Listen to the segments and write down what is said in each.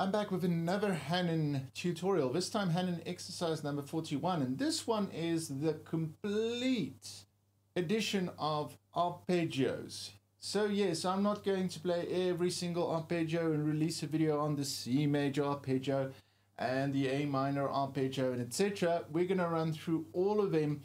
I'm back with another Hanon tutorial, this time Hanon exercise number 41, and this one is the complete edition of arpeggios. So yes, I'm not going to play every single arpeggio and release a video on the C major arpeggio and the A minor arpeggio and etc. We're going to run through all of them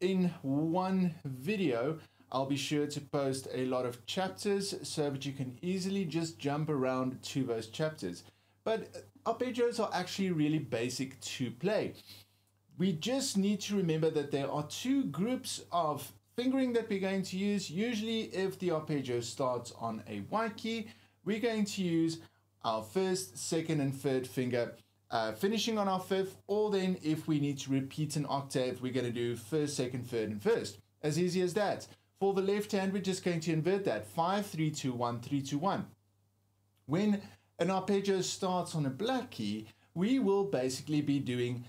in one video. I'll be sure to post a lot of chapters so that you can easily just jump around to those chapters. But arpeggios are actually really basic to play. We just need to remember that there are two groups of fingering that we're going to use. Usually if the arpeggio starts on a white key, we're going to use our first, second and third finger, finishing on our fifth, or then if we need to repeat an octave, we're going to do first, second, third and first. As easy as that. For the left hand, we're just going to invert that. 5, 3, 2, 1, 3, 2, 1. When an arpeggio starts on a black key, we will basically be doing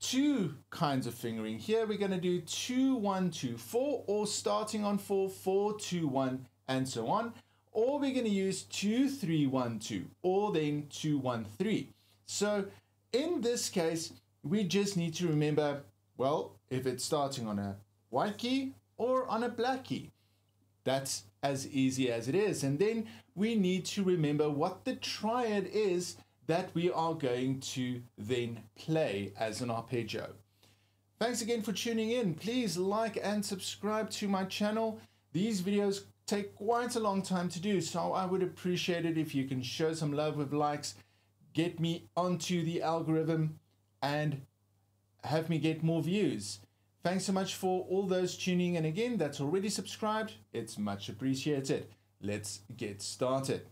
two kinds of fingering. Here we're going to do 2, 1, 2, 4, or starting on 4, 4, 2, 1, and so on. Or we're going to use 2, 3, 1, 2, or then 2, 1, 3. So in this case, we just need to remember, well, if it's starting on a white key or on a black key. That's as easy as it is. And then we need to remember what the triad is that we are going to then play as an arpeggio. Thanks again for tuning in. Please like and subscribe to my channel. These videos take quite a long time to do, so I would appreciate it if you can show some love with likes, get me onto the algorithm, and have me get more views. Thanks so much for all those tuning in. Again, that's already subscribed. It's much appreciated. Let's get started.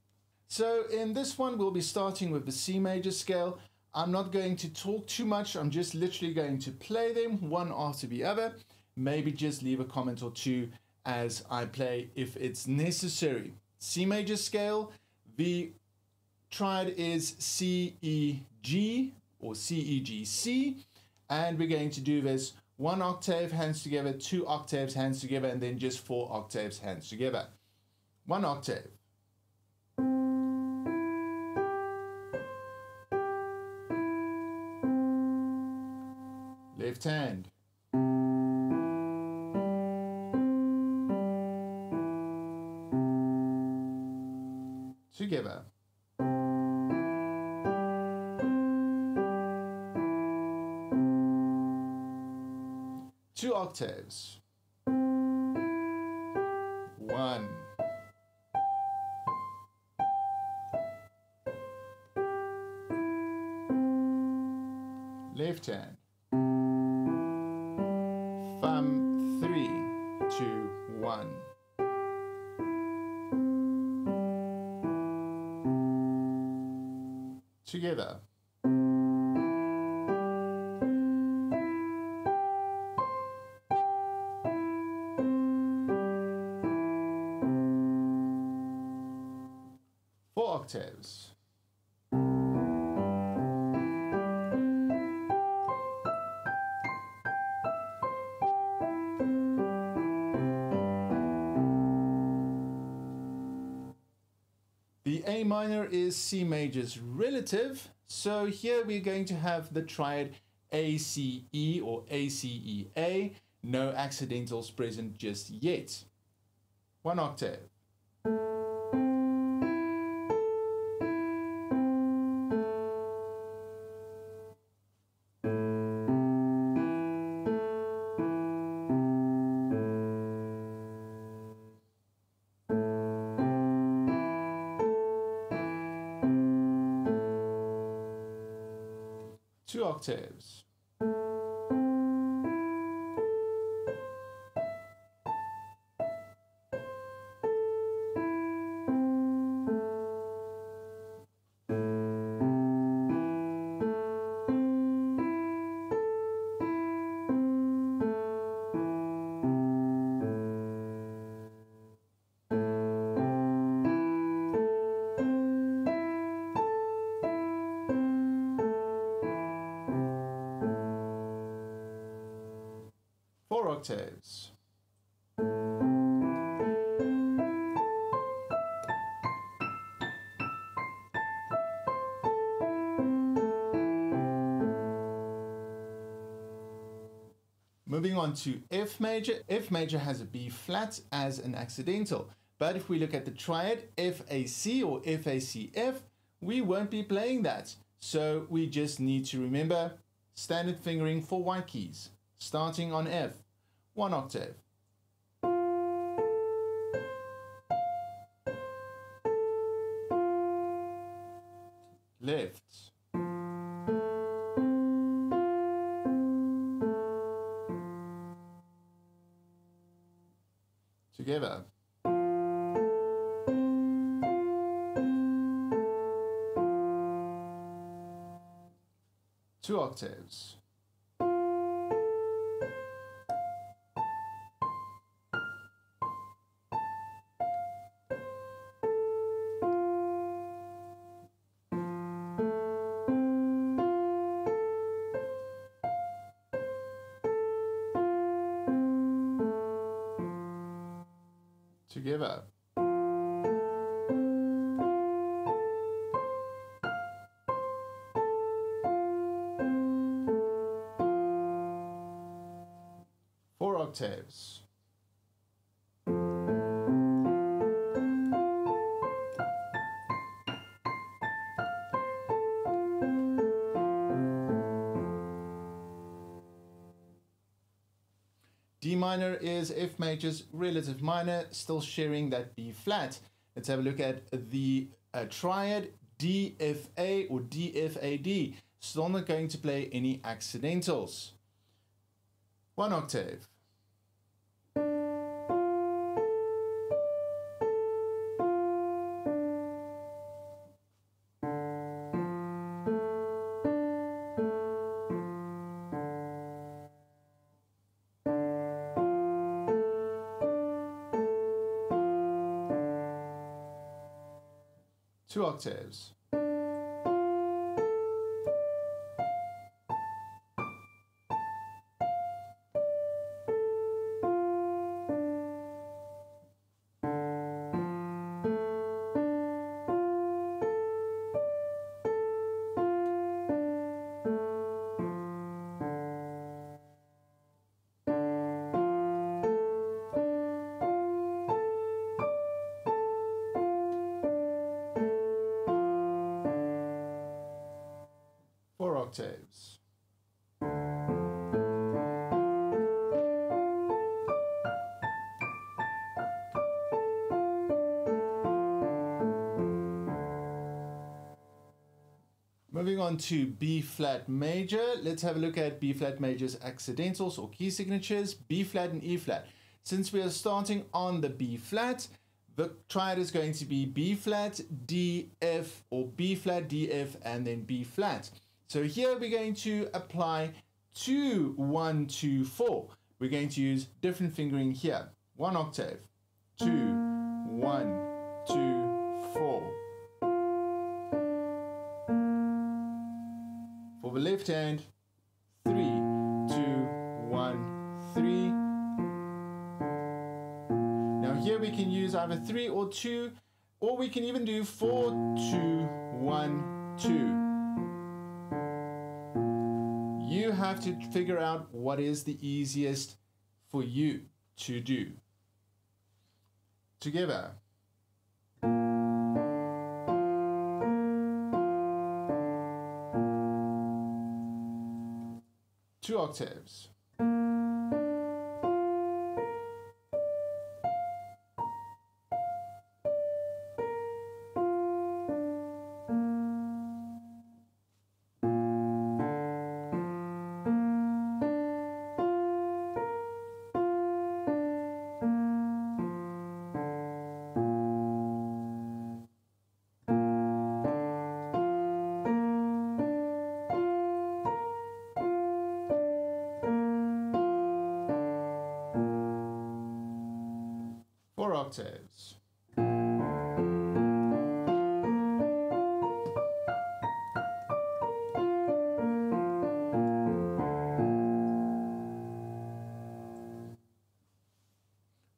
So in this one, we'll be starting with the C major scale. I'm not going to talk too much. I'm just literally going to play them one after the other. Maybe just leave a comment or two as I play if it's necessary. C major scale, the triad is C, E, G or C, E, G, C. And we're going to do this 1 octave, hands together, 2 octaves, hands together, and then just 4 octaves, hands together. 1 octave. Left hand. Together. Two octaves. 1. Left hand. Thumb 3, 2, 1. Together. Octaves. The A minor is C major's relative, so here we're going to have the triad ACE or ACEA, no accidentals present just yet. 1 octave. Two octaves. Octaves. Moving on to F major. F major has a B flat as an accidental. But if we look at the triad FAC or FACF, we won't be playing that. So we just need to remember standard fingering for white keys. Starting on F, 1 octave. Left. Together. Two octaves. Together. Four octaves. D minor is F major's relative minor, still sharing that B flat. Let's have a look at the triad DFA or DFAD. Still not going to play any accidentals. 1 octave. Two octaves. Octaves. Moving on to B flat major, let's have a look at B flat major's accidentals or key signatures, B flat and E flat. Since we are starting on the B flat, the triad is going to be B flat, D, F, or B flat, D, F, and then B flat. So here we're going to apply 2, 1, 2, 4. We're going to use different fingering here. 1 octave, 2, 1, 2, 4. For the left hand, 3, 2, 1, 3. Now here we can use either 3 or 2, or we can even do 4, 2, 1, 2. You have to figure out what is the easiest for you to do. Together. Two octaves. Octaves.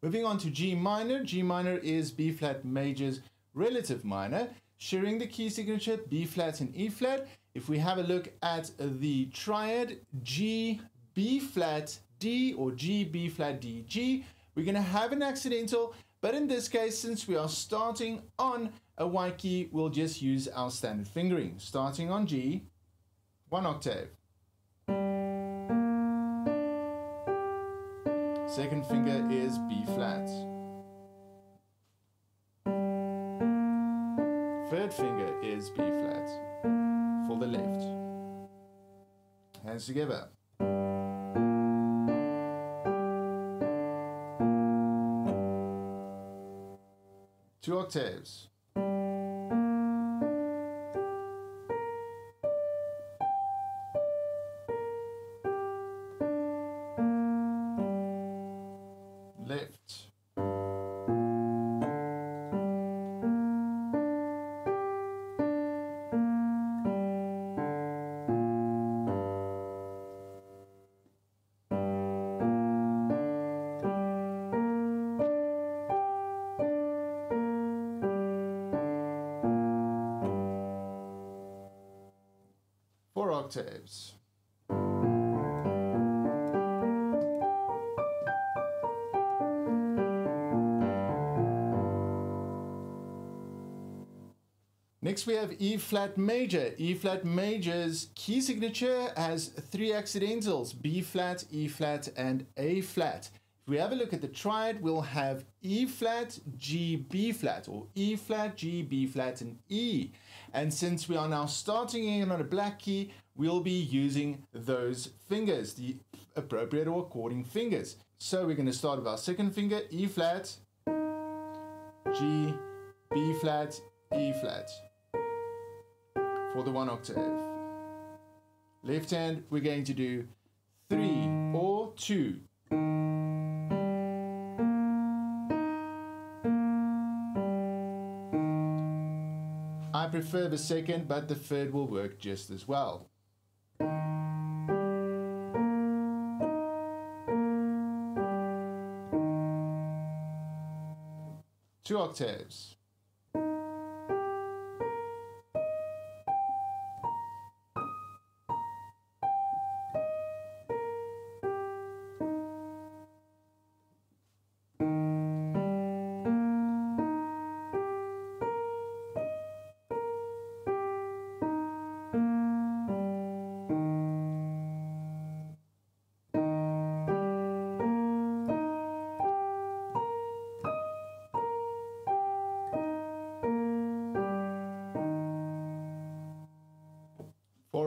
Moving on to G minor. G minor is B flat major's relative minor, sharing the key signature B flat and E flat. If we have a look at the triad G, B flat, D or G, B flat, D, G. We're going to have an accidental, but in this case, since we are starting on a Y key, we'll just use our standard fingering. Starting on G, 1 octave. Second finger is B flat. Third finger is B flat for the left. Hands together. 2 octaves. Left. Octaves. Next we have E flat major. E flat major's key signature has 3 accidentals: B flat, E flat, and A flat. If we have a look at the triad, we'll have E flat, G, B flat, or E flat, G, B flat, and E. And since we are now starting in on a black key, we'll be using those fingers, the appropriate or according fingers. So we're going to start with our second finger, E flat, G, B flat, E flat, for the 1 octave. Left hand, we're going to do 3 or 2. I prefer the second, but the third will work just as well. 2 octaves.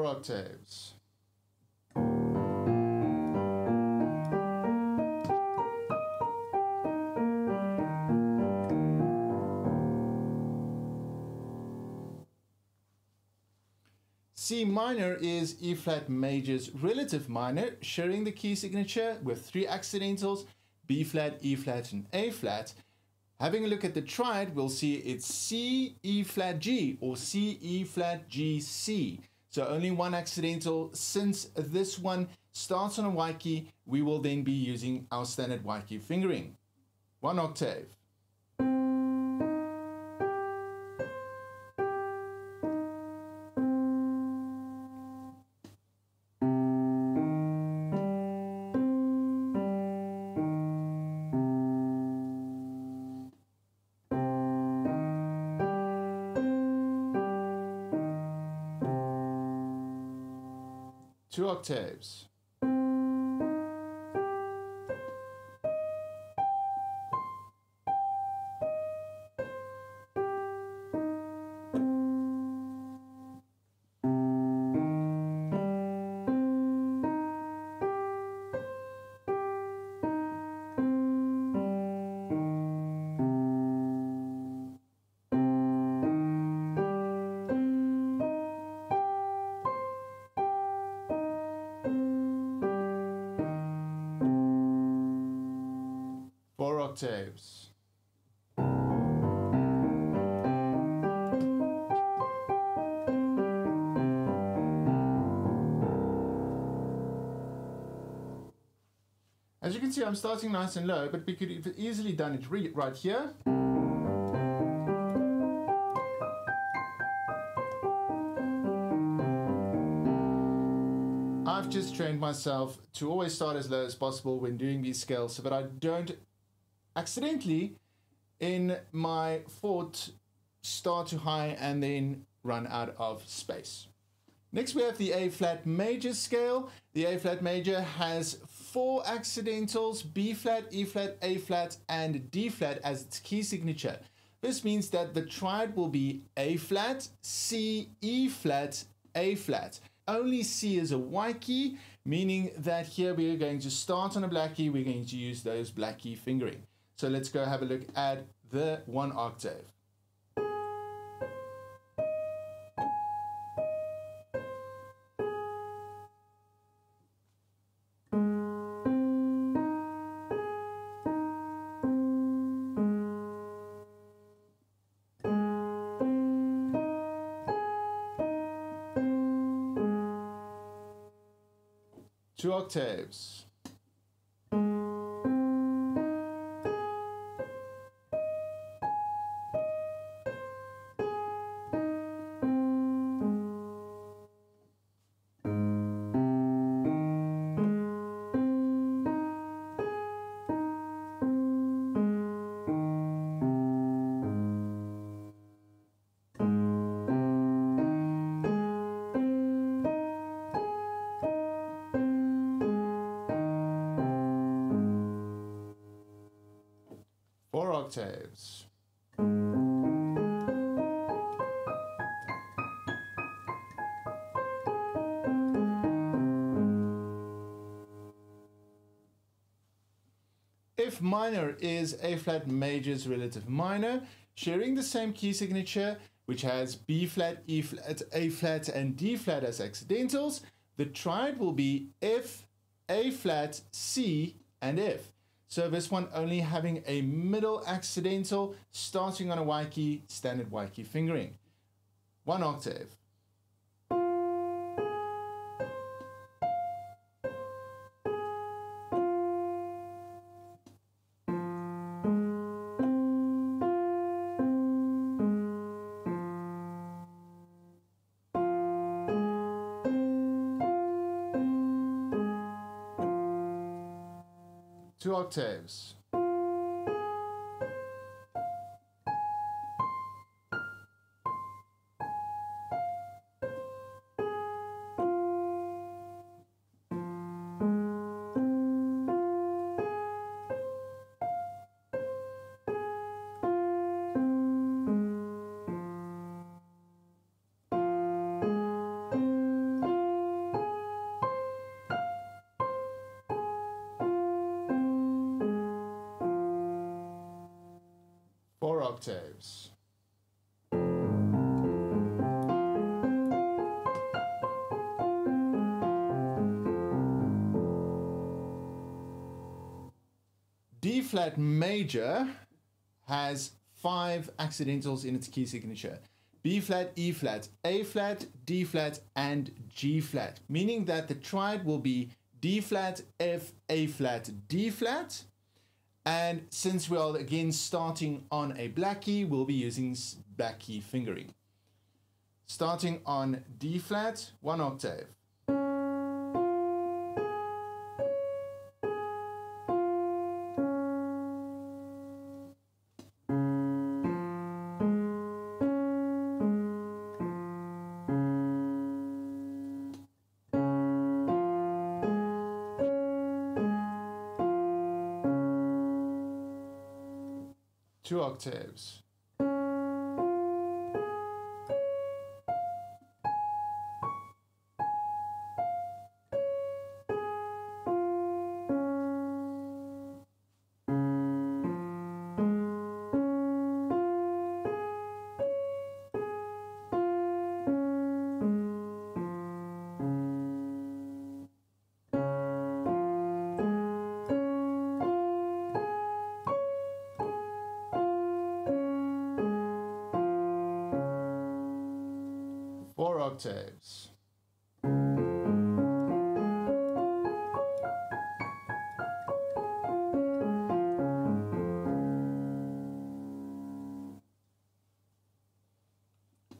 Octaves. C minor is E flat major's relative minor, sharing the key signature with 3 accidentals: B flat, E flat, and A flat. Having a look at the triad, we'll see it's C, E flat, G, or C, E flat, G, C. So only 1 accidental. Since this one starts on a Y key, we will then be using our standard Y key fingering. 1 octave. Two octaves. Octaves. As you can see, I'm starting nice and low, but we could have easily done it right here. I've just trained myself to always start as low as possible when doing these scales so that I don't accidentally in my fourth start too high and then run out of space. Next we have the A flat major scale. The A flat major has 4 accidentals, B flat, E flat, A flat, and D flat as its key signature. This means that the triad will be A flat, C, E flat, A flat. Only C is a white key, meaning that here we are going to start on a black key. We're going to use those black key fingering. So let's go have a look at the 1 octave. Two octaves. Octaves. If minor is A flat major's relative minor, sharing the same key signature, which has B flat, E flat, A flat, and D flat as accidentals, the triad will be F, A flat, C, and F. So this one only having a middle accidental, starting on a white key, standard white key fingering. 1 octave. Two octaves. Octaves. D flat major has 5 accidentals in its key signature. B flat, E flat, A flat, D flat, and G flat, meaning that the triad will be D flat, F, A flat, D flat. And since we are again starting on a black key, we'll be using black key fingering. Starting on D flat, 1 octave. Two octaves. Octaves.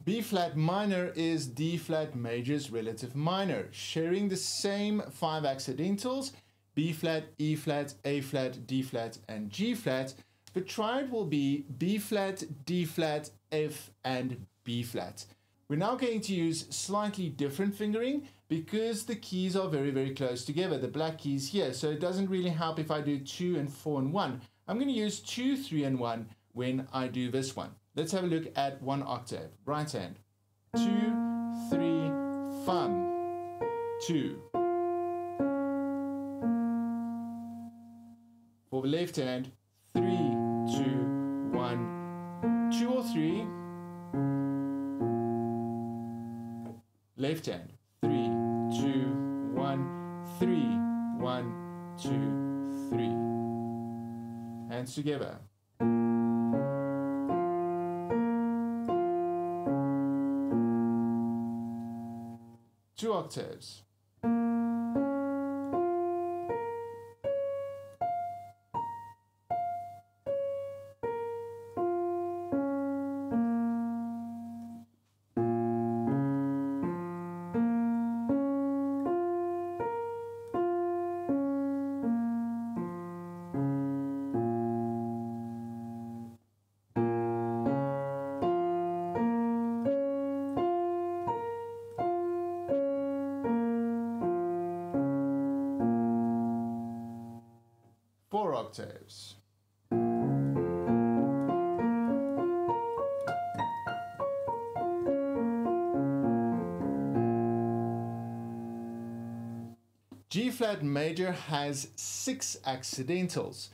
B flat minor is D flat major's relative minor, sharing the same 5 accidentals, B flat, E flat, A flat, D flat, and G flat. The triad will be B flat, D flat, F, and B flat. We're now going to use slightly different fingering because the keys are very, very close together, the black keys here, so it doesn't really help if I do 2 and 4 and 1. I'm going to use 2, 3, and 1 when I do this one. Let's have a look at 1 octave. Right hand. 2, 3, thumb, 2. For the left hand, 3, 2, 1, 2 or 3. Left hand, 3, 2, 1, 3, 1, 2, 3. Hands together. Two octaves. Four octaves. G flat major has 6 accidentals.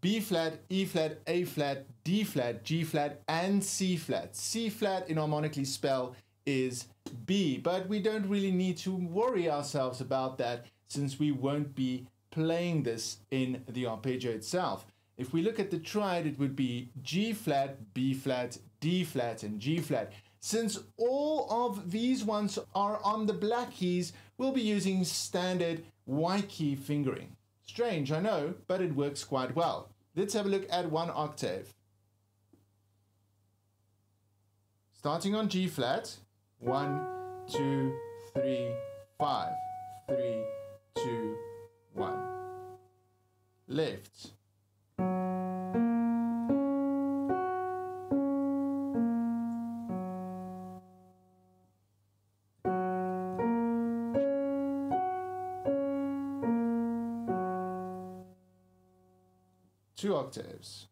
B flat, E flat, A flat, D flat, G flat, and C flat. C flat in harmonically spell is B, but we don't really need to worry ourselves about that since we won't be playing this in the arpeggio itself. If we look at the triad, it would be G flat, B flat, D flat, and G flat. Since all of these ones are on the black keys, we'll be using standard white key fingering. Strange, I know, but it works quite well. Let's have a look at 1 octave. Starting on G flat, 1, 2, 3, 5, 3, 2, 1. Left. Two octaves.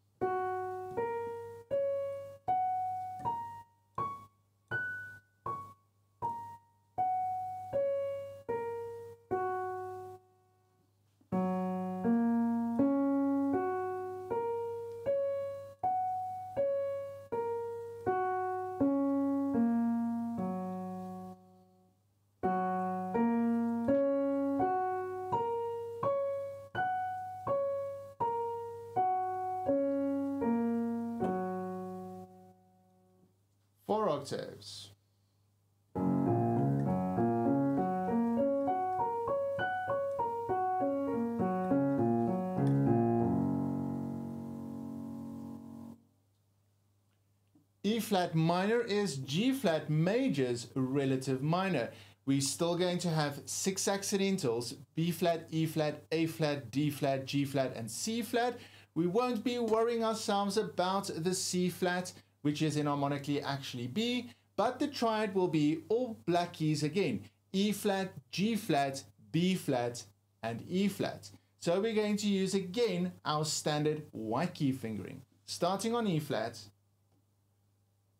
Four octaves. E flat minor is G flat major's relative minor. We're still going to have 6 accidentals, B flat, E flat, A flat, D flat, G flat, and C flat. We won't be worrying ourselves about the C flat, which is in harmonically actually B, but the triad will be all black keys again, E flat, G flat, B flat, and E flat. So we're going to use again our standard white key fingering. Starting on E flat,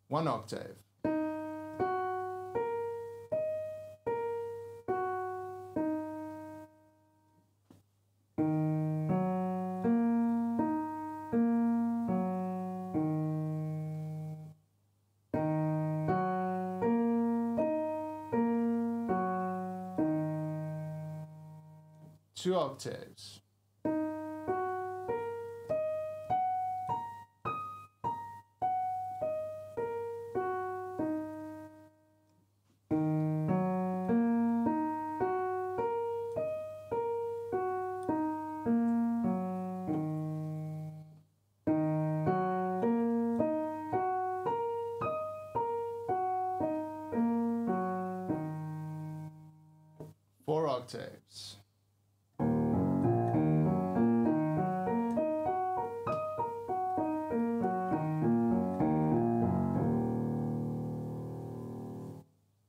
1 octave. Two octaves. octaves.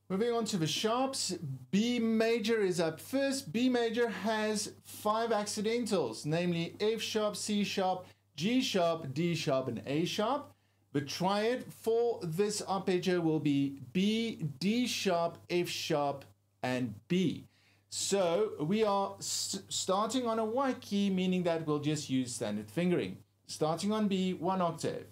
Moving on to the sharps, B major is up first. B major has 5 accidentals, namely F sharp, C sharp, G sharp, D sharp, and A sharp. The triad for this arpeggio will be B, D sharp, F sharp, and B. So we are starting on a white key, meaning that we'll just use standard fingering. Starting on B, 1 octave.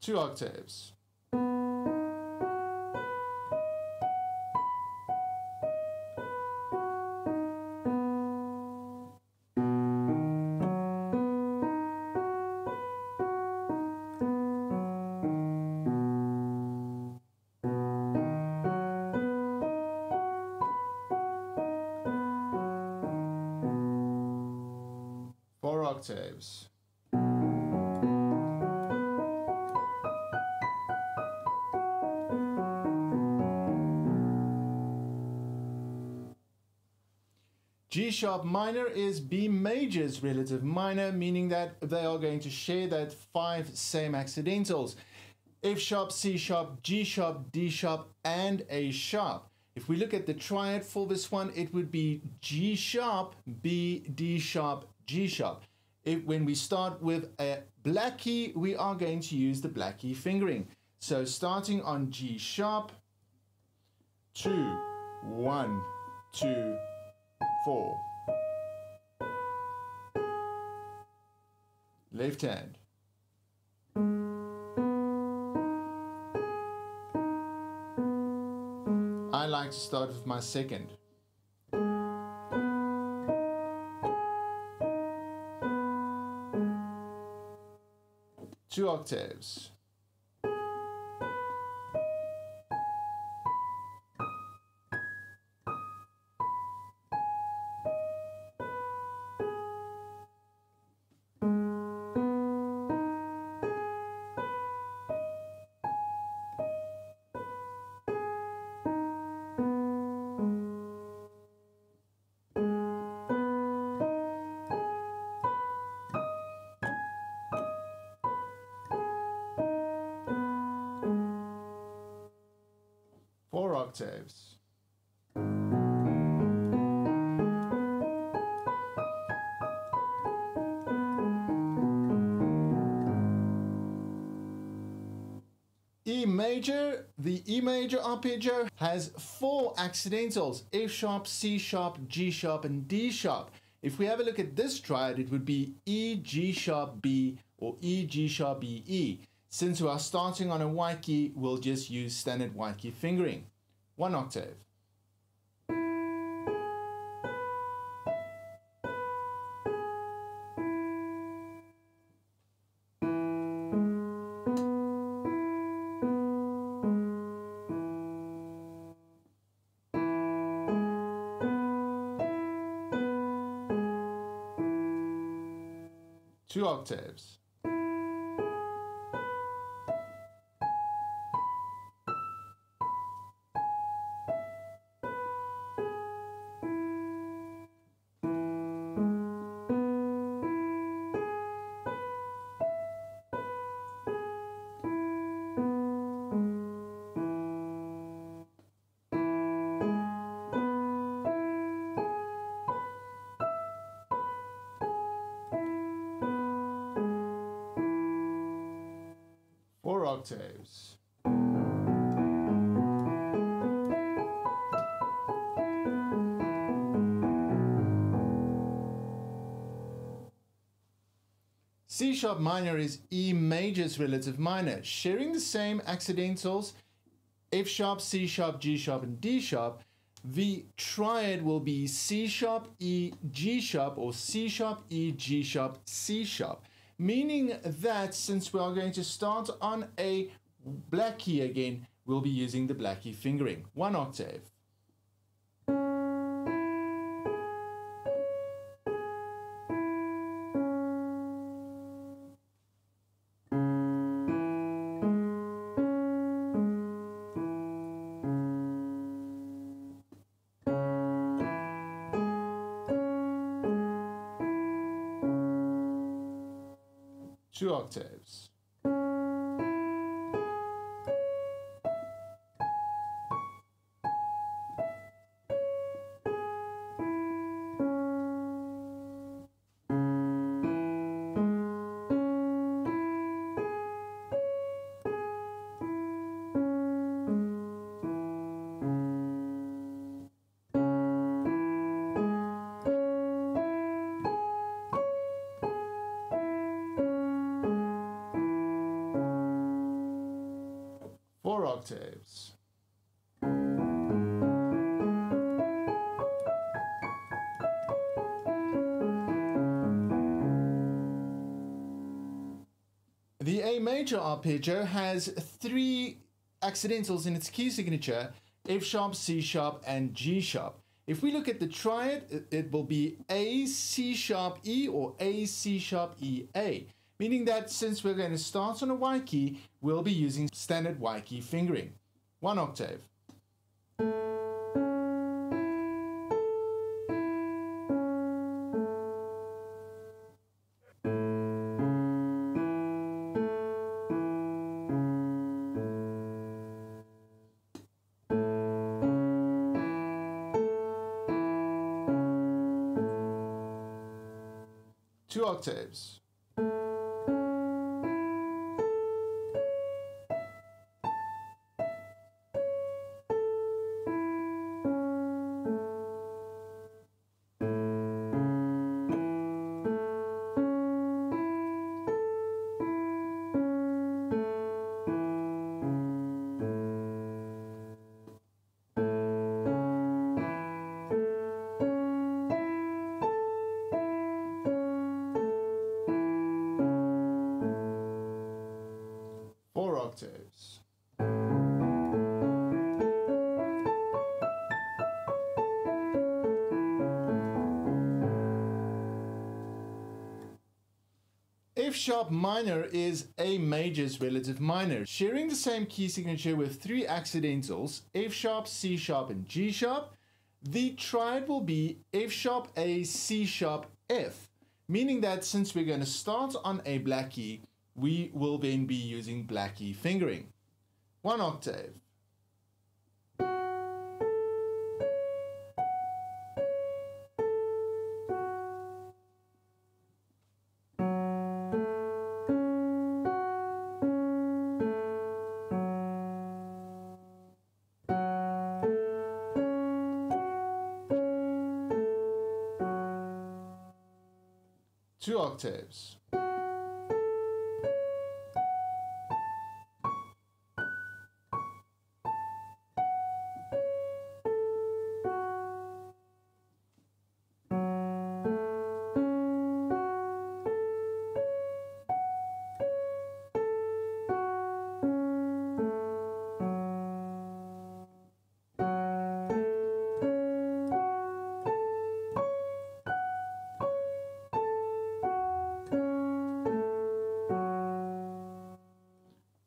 2 octaves. Four octaves. G sharp minor is B major's relative minor, meaning that they are going to share that 5 same accidentals. F sharp, C sharp, G sharp, D sharp, and A sharp. If we look at the triad for this one, it would be G sharp, B, D sharp, G sharp. When we start with a black key, we are going to use the black key fingering. So starting on G sharp, 2, 1, 2, 4. Left hand. I like to start with my second. Two octaves. Four octaves. E major, the E major arpeggio has 4 accidentals, F sharp, C sharp, G sharp, and D sharp. If we have a look at this triad, it would be E, G sharp, B, or E, G sharp, B, E. Since we are starting on a white key, we'll just use standard white key fingering. 1 octave. Two octaves. Four octaves. C sharp minor is E major's relative minor, sharing the same accidentals, F sharp, C sharp, G sharp, and D sharp. The triad will be C sharp, E, G sharp, or C sharp, E, G sharp, C sharp. Meaning that since we are going to start on a black key again, we'll be using the black key fingering. 1 octave. Two octaves. Four octaves. The A major arpeggio has 3 accidentals in its key signature: F sharp, C sharp, and G sharp. If we look at the triad, it will be A, C sharp, E, or A, C sharp, E, A. Meaning that since we're going to start on a Y key, we'll be using standard Y key fingering. 1 octave. Two octaves. Octaves. F sharp minor is A major's relative minor, sharing the same key signature with 3 accidentals: F sharp, C sharp, and G sharp. The triad will be F sharp, A, C sharp, F, meaning that since we're going to start on a black key, we will then be using black key fingering. 1 octave. Two octaves.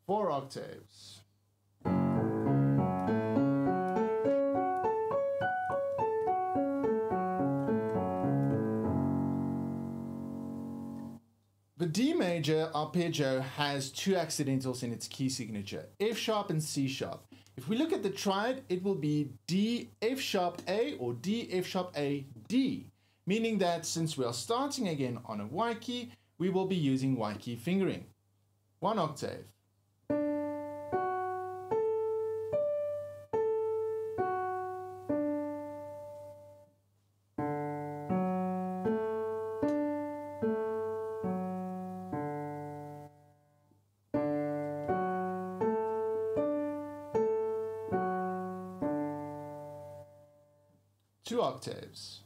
Four octaves. The D major arpeggio has 2 accidentals in its key signature: F sharp and C sharp. If we look at the triad, it will be D, F sharp, A, or D, F sharp, A, D, meaning that since we are starting again on a Y key, we will be using Y key fingering. 1 octave. Two octaves.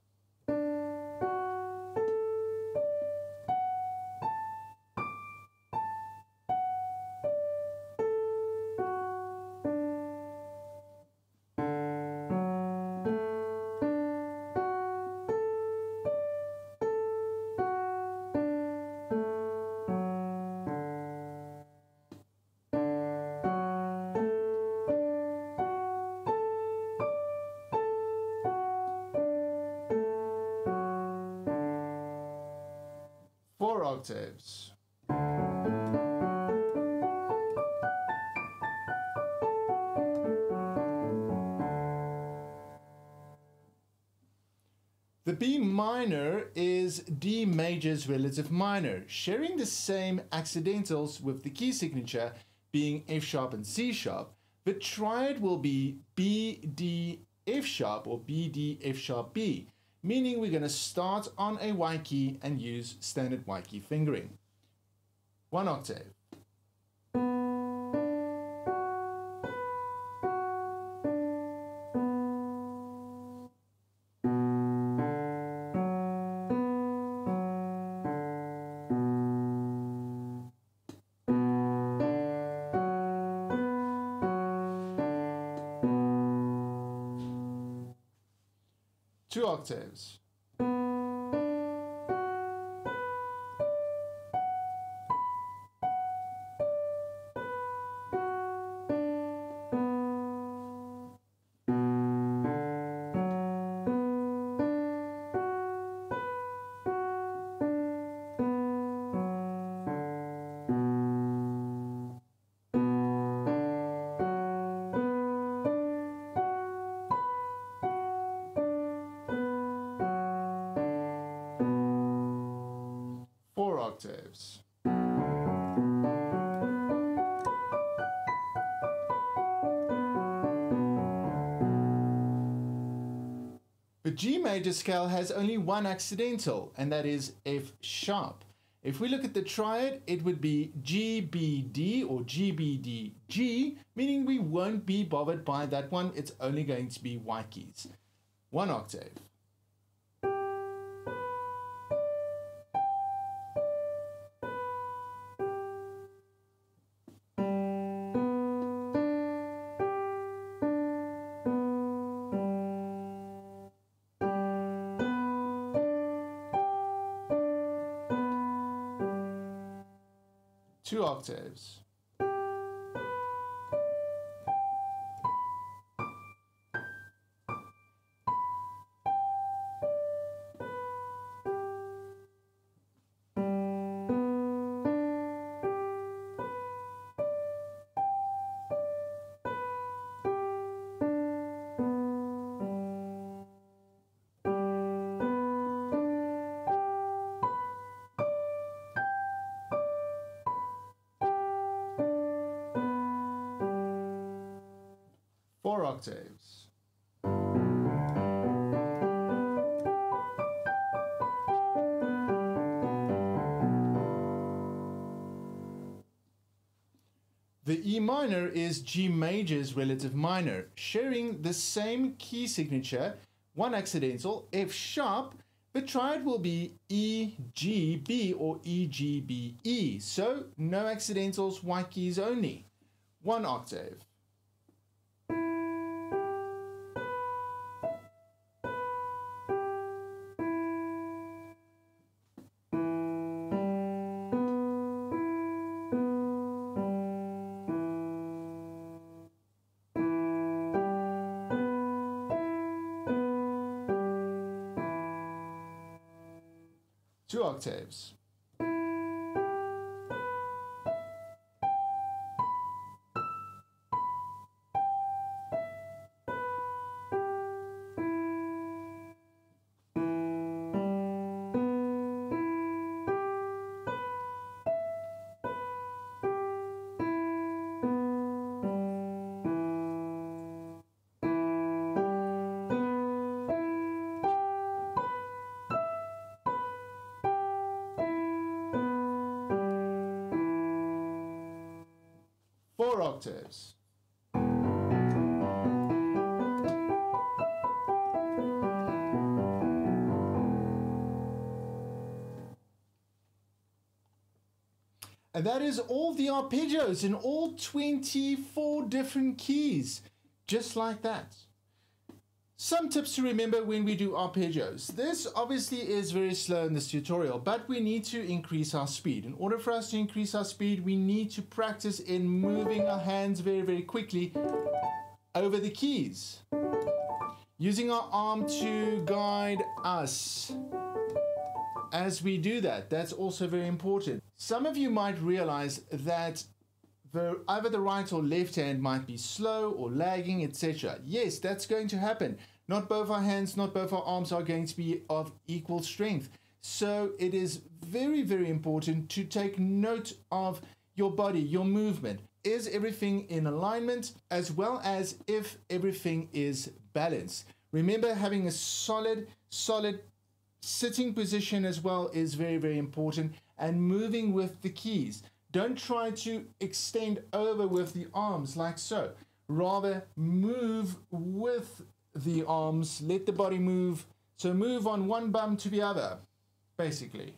octaves. The B minor is D major's relative minor, sharing the same accidentals with the key signature being F sharp and C sharp. The triad will be B, D, F sharp or B, D, F sharp, B, meaning we're going to start on a Y key and use standard Y key fingering. 1 octave. 2 octaves. 4 octaves. The G major scale has only one accidental, and that is F sharp. If we look at the triad, it would be G, B, D or G, B, D, G, meaning we won't be bothered by that one. It's only going to be Y keys. 1 octave. 2 octaves. 4 octaves. 'The E minor is G major's relative minor, sharing the same key signature, one accidental, F sharp. The triad will be E, G, B or E, G, B, E. So no accidentals, Y keys only. 1 octave. 2 octaves. 4 octaves. 'And that is all the arpeggios in all 24 different keys, just like that. Some tips to remember when we do arpeggios. This obviously is very slow in this tutorial, but we need to increase our speed. In order for us to increase our speed, we need to practice in moving our hands very, very quickly over the keys, using our arm to guide us. as we do that, that's also very important. Some of you might realize that either the right or left hand might be slow or lagging, etc. Yes, that's going to happen. Not both our hands, not both our arms are going to be of equal strength. So it is very, very important to take note of your body, your movement. Is everything in alignment, as well as if everything is balanced? Remember, having a solid sitting position as well is very, very important, and moving with the keys. Don't try to extend over with the arms like so. Rather, move with the arms, let the body move. So move on one bum to the other, basically,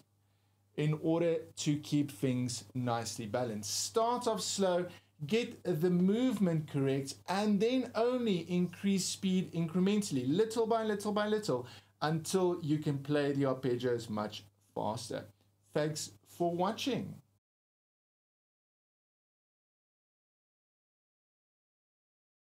in order to keep things nicely balanced. Start off slow, get the movement correct, and then only increase speed incrementally, little by little by little, until you can play the arpeggios much faster. Thanks for watching.